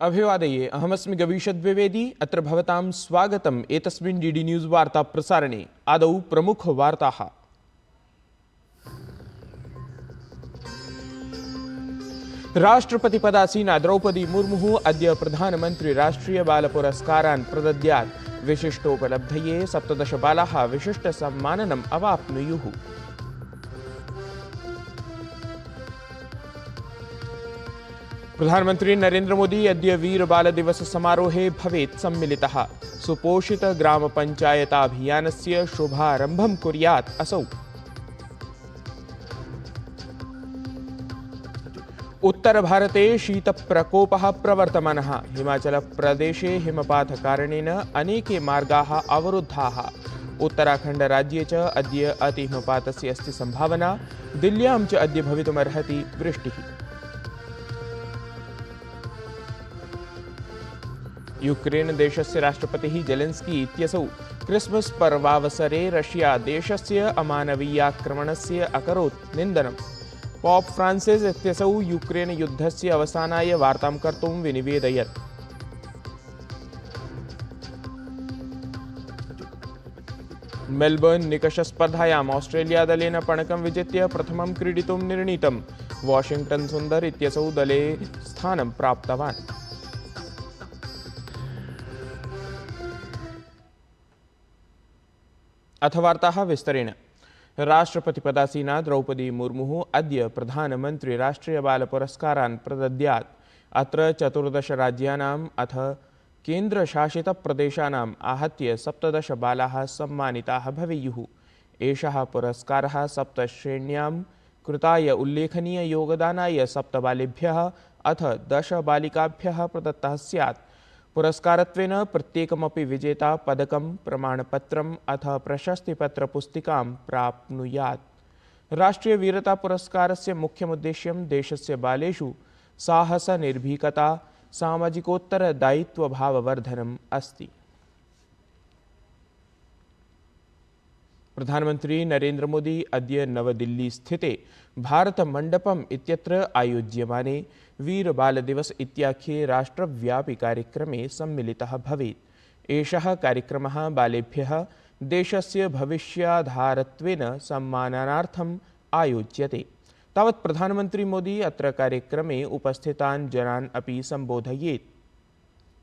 अभिवादये अहमस्मि गवीषद् द्विवेदी अत्र भवतां स्वागतम् एतस्मिन् डीडी न्यूज़ वार्ता प्रसारणे आदौ प्रमुखवार्ताः। राष्ट्रपतिपदासीना द्रौपदी मुर्मुः अद्य प्रधानमन्त्री राष्ट्रिय बाल पुरस्कारान् प्रदद्यात्। विशिष्टोपलब्धये 17 बालाः विशिष्टसम्माननम् अवाप्नुयुः। प्रधानमंत्री नरेंद्र मोदी अद्य वीर बाल दिवस समारोहे भवेत् सम्मिलितः। सुपोषित ग्राम पंचायताभियानस्य शुभारम्भं कुर्यात् असौ। उत्तर भारते शीतप्रकोपः प्रवर्तमानः। हिमाचल प्रदेशे हिमपातकारणेन अनेके मार्गाः अवरुद्धाः। उत्तराखंड राज्ये च अद्य अतिहिमपातस्य अस्ति संभावना। दिल्ल्यां च अद्य भवितुमर्हति वृष्टिः। यूक्रेन देशस्य राष्ट्रपतिः जेलेन्स्की इत्यसौ क्रिस्मस् पर्वावसरे रशिया देशस्य अमानवीयाक्रमणस्य अकरोत् निन्दनम्। पोप फ्रांसिस इत्यसौ यूक्रेन युद्धस्य अवसानाय वार्तां कर्तुं विनिवेदयत्। मेलबर्न निकषस्पर्धायाम् ऑस्ट्रेलिया दलेन पणकं विजित्य प्रथमं क्रीडितुं निर्णीतम्। वाशिंग्टन सुन्दर इत्यसौ दले स्थानं प्राप्तवान्। अथ वार्ताः विस्तरेण। राष्ट्रपतिपदासीना द्रौपदी मुर्मुः अद्य प्रधानमन्त्री राष्ट्रिय बाल पुरस्कारान् प्रदद्यात्। अत्र 14 राज्यानाम् अथ केन्द्रशासितप्रदेशानाम् आहत्य 17 बालाः सम्मानिताः भवेयुः। एषः पुरस्कारः 7 श्रेण्यां कृताय उल्लेखनीययोगदानाय 7 बालेभ्यः अथ 10 बालिकाभ्यः प्रदत्तः स्यात्। पुरस्कारत्वेन प्रत्येकमपि विजेता पदकं, प्रमाणपत्रम् अथ प्रशस्तिपत्रपुस्तिकां प्राप्नुयात्। राष्ट्रीय वीरता पुरस्कारस्य मुख्यमुद्देश्यं देशस्य बालेषु साहस, निर्भीकता, सामाजिकोत्तरदायित्वभाववर्धनम् अस्ति। प्रधानमंत्री नरेंद्र मोदी अद्य नवदिल्ली स्थिते भारत मंडपम इत्यत्र आयोज्यमाने वीर बाल दिवस इत्याख्ये राष्ट्रव्यापी कार्यक्रमे सम्मिलितः भवेत्। एषः कार्यक्रमः बालेभ्यः देशस्य भविष्याधारत्वेन सम्माननार्थम् आयोज्यते। तावत् प्रधानमंत्री मोदी अत्र कार्यक्रमे उपस्थितान् जनान् अपि सम्बोधयेत्।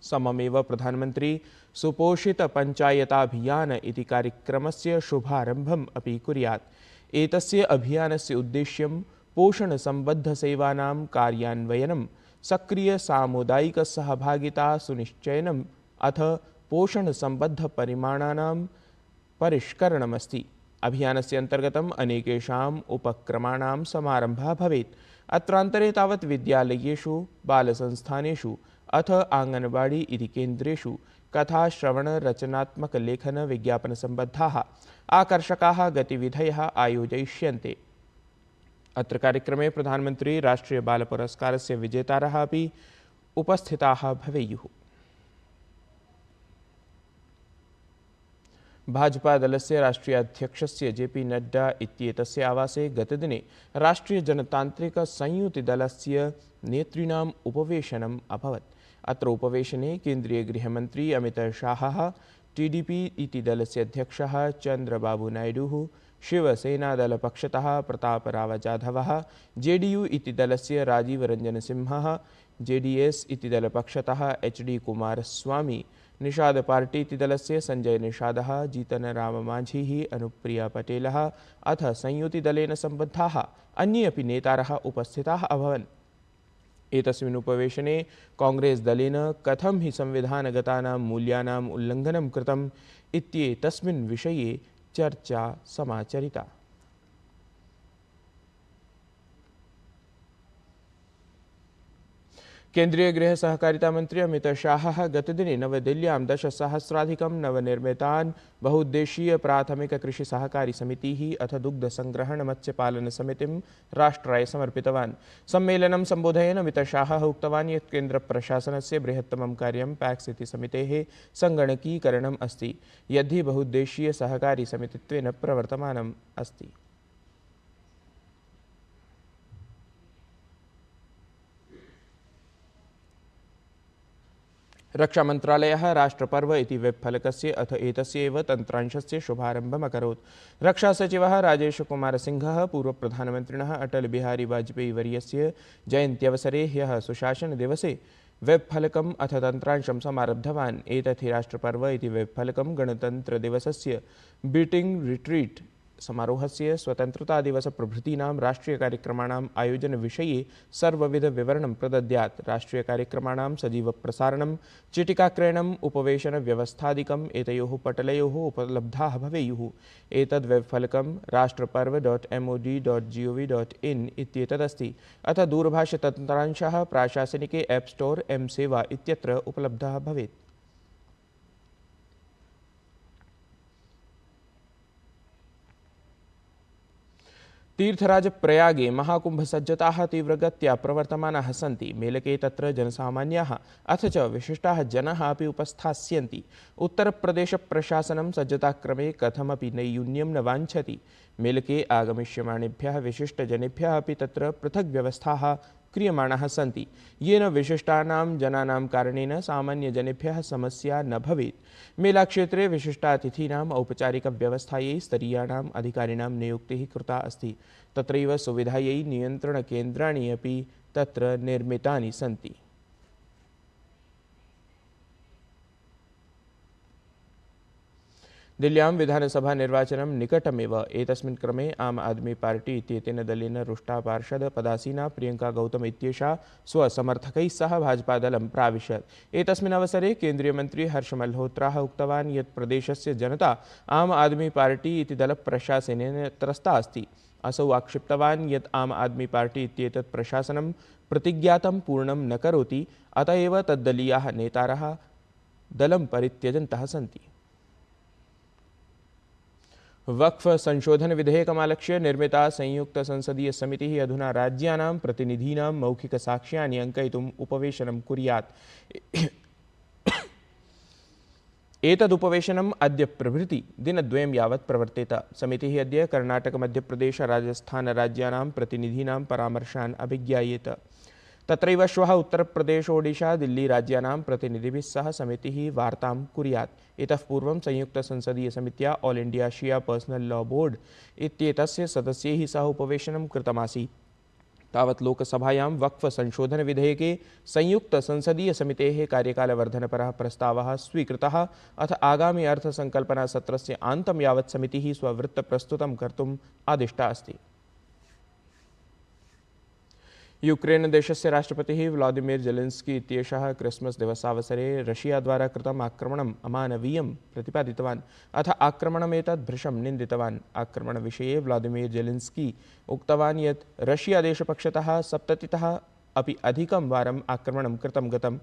सममेव प्रधानमंत्री सुपोषित पंचायताभियान इति कार्यक्रमस्य शुभारम्भम् अपि कुर्यात्। एतस्य अभियानस्य उद्देश्यं पोषण संबद्ध सेवानां कार्यान्वयनं, सक्रिय सामुदायिक सहभागिता सुनिश्चयनम् अथ पोषण संबद्ध परिमाणानां परिष्करणमस्ति। अभियानस्य अन्तर्गतम् अनेकेषाम् उपक्रमाणां समारम्भः भवेत्। अत्रान्तरे तावत् विद्यालयेषु, बालसंस्थानेषु अथ आंगनवाड़ी इति केन्द्रेषु कथा श्रवण रचनात्मक लेखन विज्ञापन संबद्धाः आकर्षकाः गतिविधयः आयोजयिष्यन्ते। अत्र कार्यक्रमे प्रधानमंत्री राष्ट्रीय बाल पुरस्कारस्य विजेतारः अपि उपस्थिताः भवेयुः। भाजपा दलस्य राष्ट्रीय अध्यक्षस्य जेपी नड्डा इत्येतस्य आवासे गतदिने राष्ट्रीय जनतांत्रिक संयुति दलस्य नेतॄणाम् उपवेशनम् अभवत्। अत्र उपवेशने केन्द्रीय गृहमंत्री अमित शाहः, टीडीपी इति दलस्य अध्यक्षः चंद्रबाबू नायडू, शिवसेना दलपक्षतः प्रतापराव जाधवः, जेडीयू इति दलस्य राजीव रंजन सिंहः, जेडीएस इति दलपक्षतः एचडी कुमारस्वामी, निषाद पार्टी इति दलस्य संजय निषादः, जीतन राम मांझी, अनुप्रिया पटेलः अथ संयुति दलेन सम्बद्धाः अन्ये अपि नेतारः उपस्थिताः अभवन्। एतस्मिन् उपवेशने कांग्रेस दलेन कथं हि संविधानगतानां मूल्यानाम् उल्लङ्घनं कृतम् इत्येतस्मिन् विषये चर्चा समाचरिता। केन्द्रीय गृह सहकारिता मंत्री अमित शाहः गतदिने नवदिल्ल्यां 10,000-अधिकं नवनिर्मितान् बहुउद्देशीय प्राथमिक कृषि सहकारी समितिः अथ दुग्ध संग्रहण मत्स्यपालन समितिं राष्ट्राय समर्पितवान्। सम्मेलनं सम्बोधयन् अमित शाहः उक्तवान् यत् केन्द्रप्रशासनस्य बृहत्तमं कार्यं पैक्स इति समितेः संगणकीकरणम् अस्ति, यद्धि बहुउद्देशीय सहकारी समितित्वेन प्रवर्तमानम् अस्ति। रक्षामन्त्रालयः राष्ट्रपर्व इति वेबफलकस्य अथ एतस्य एव तन्त्रांशस्य शुभारम्भम् अकरोत्। रक्षासचिवः राजेशकुमारसिंहः पूर्वप्रधानमन्त्रिणः अटल बिहारी वाजपेयी वर्यस्य जयन्त्यवसरे ह्यः सुशासनदिवसे वेबफलकम् अथ तन्त्रांशं समारब्धवान्। एतत् हि राष्ट्रपर्व इति वेबफलकं गणतन्त्रदिवसस्य बीटिंग रिट्रीट समारोहस्य स्वतन्त्रतादिवस प्रभृतीनां राष्ट्रियकार्यक्रमाणाम् आयोजनविषये सर्वविधविवरणं प्रदद्यात्। राष्ट्रियकार्यक्रमाणां सजीवप्रसारणं, चिटिकाक्रयणम्, उपवेशनव्यवस्थादिकम् एतयोः पटलयोः उपलब्धाः भवेयुः। एतद् वेबफलकं राष्ट्रपर्व.mod.gov.in इत्येतदस्ति। अथ दूरभाषतन्त्रांशः प्राशासनिके एप् स्टोर् एम् सेवा इत्यत्र उपलब्धः भवेत्। तीर्थराज प्रयागे महाकुंभसज्जताः तीव्रगत्या प्रवर्तमानाः सन्ति। मेलके तत्र जनसामान्याः अथ च विशिष्टाः जनाः अपि उपस्थास्यन्ति। उत्तरप्रदेशप्रशासनं सज्जताक्रमे कथमपि नैयून्यं न वाञ्छति। मेलके आगमिष्यमाणेभ्यः विशिष्टजनेभ्यः अपि तत्र पृथक् व्यवस्थाः क्रियमाणाः सन्ति, येन विशिष्टानां जनानां कारणेन सामान्यजनेभ्यः समस्या न भवेत्। मेलाक्षेत्रे विशिष्टातिथीनाम् औपचारिकव्यवस्थायै स्तरीयाणाम् अधिकारिणां नियुक्तिः कृता अस्ति। तत्रैव सुविधायै नियन्त्रणकेन्द्राणि अपि तत्र निर्मितानि सन्ति। दिल्ल्यां विधानसभा निर्वाचनं निकटमेव। एतस्मिन् क्रमे आम आदमी पार्टी इत्येतेन दलेन रुष्टा पार्षद पदासीना प्रियंका गौतम इत्येषा स्वसमर्थकैः सह भाजपादलं प्राविशत्। एतस्मिन् अवसरे केन्द्रीयमन्त्री हर्ष मल्होत्राः उक्तवान् यत् प्रदेशस्य जनता आम आदमी पार्टी इति दलप्रशासनेन त्रस्ता अस्ति। असौ आक्षिप्तवान् यत् आम आदमी पार्टी इत्येतत् प्रशासनं प्रतिज्ञातं पूर्णं न करोति, अत एव तद्दलीयाः नेतारः दलं परित्यजन्तः सन्ति। वक्फ संशोधन विधेयकमालक्ष्य निर्मिता संयुक्त संसदीय समितिः अधुना राज्यानां प्रतिनिधीनां मौखिकसाक्ष्यानि अङ्कयितुम् उपवेशनं कुर्यात्। एतदुपवेशनम् अद्य प्रभृति दिनद्वयं यावत् प्रवर्तेत। समितिः अद्य कर्णाटक, मध्यप्रदेश, राजस्थान राज्यानां प्रतिनिधीनां परामर्शान् अभिज्ञायेत। तत्रैव श्वः उत्तरप्रदेश, ओडिशा, दिल्ली राज्यानां प्रतिनिधिभिः सह समितिः वार्तां कुर्यात्। इतः पूर्वं संयुक्तसंसदीयसमित्या ऑल इंडिया शिया पर्सनल लॉ बोर्ड इत्येतस्य सदस्यैः सह उपवेशनं कृतमासीत्। तावत् लोकसभायां वक्फ संशोधन विधेयके संयुक्तसंसदीयसमितेः कार्यकालवर्धनपरः प्रस्तावः स्वीकृतः। अथ आगामि अर्थसङ्कल्पनासत्रस्य आन्तं यावत् समितिः स्ववृत्तप्रस्तुतं कर्तुम् आदिष्टा अस्ति। यूक्रेन देशस्य राष्ट्रपतिः व्लादिमीर् ज़ेलेन्स्की इत्येषः क्रिस्मस् दिवसावसरे रशिया द्वारा कृतम् आक्रमणम् अमानवीयं प्रतिपादितवान्। अथ आक्रमणमेतत् भृशं निन्दितवान्। आक्रमणविषये व्लादिमीर् ज़ेलेन्स्की उक्तवान् यत् रशिया देशपक्षतः 70तः अपि अधिकं वारम् आक्रमणं कृतं गतम्।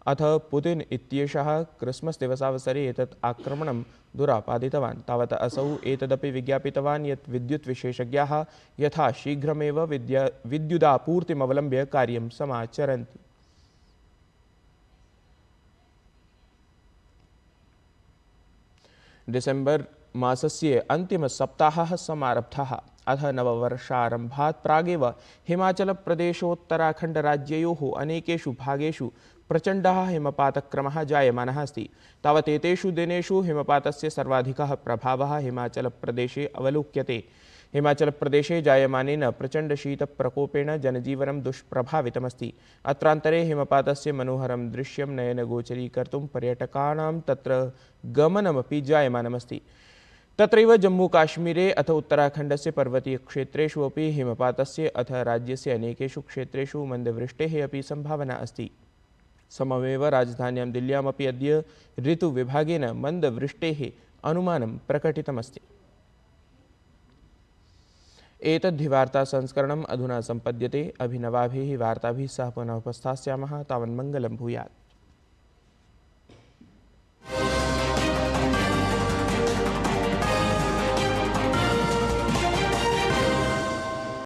अथ पुतिन् इत्येषः क्रिस्मस् दिवसावसरे एतत् आक्रमणं दुरापादितवान्। तावत् असौ एतदपि विज्ञापितवान् यत् विद्युत् विशेषज्ञाः यथा शीघ्रमेव विद्युदापूर्तिमवलम्ब्य कार्यं समाचरन्ति। डिसेम्बर् मासस्य अन्तिमसप्ताहः समारब्धः। अथ नववर्षारम्भात् प्रागेव हिमाचलप्रदेशोत्तराखण्डराज्ययोः अनेकेषु भागेषु प्रचण्डः हिमपातक्रमः जायमानः अस्ति। तावत् एतेषु दिनेषु हिमपातस्य सर्वाधिकः प्रभावः हिमाचलप्रदेशे अवलोक्यते। हिमाचलप्रदेशे जायमानेन प्रचण्डशीतप्रकोपेण जनजीवनं दुष्प्रभावितमस्ति। अत्रान्तरे हिमपातस्य मनोहरं दृश्यं नयनगोचरीकर्तुं पर्यटकानां तत्र गमनमपि जायमानमस्ति। तत्रैव जम्मूकाश्मीरे अथ उत्तराखण्डस्य पर्वतीयक्षेत्रेषु अपि हिमपातस्य अथ राज्यस्य अनेकेषु क्षेत्रेषु मन्दवृष्टेः अपि सम्भावना अस्ति। सममेव राजधान्यां दिल्ल्यामपि अद्य ऋतुविभागेन मन्दवृष्टेः अनुमानं प्रकटितमस्ति। एतद्धि वार्तासंस्करणम् अधुना सम्पद्यते। अभिनवाभिः वार्ताभिः सह पुनः उपस्थास्यामः। तावन्मङ्गलं भूयात्।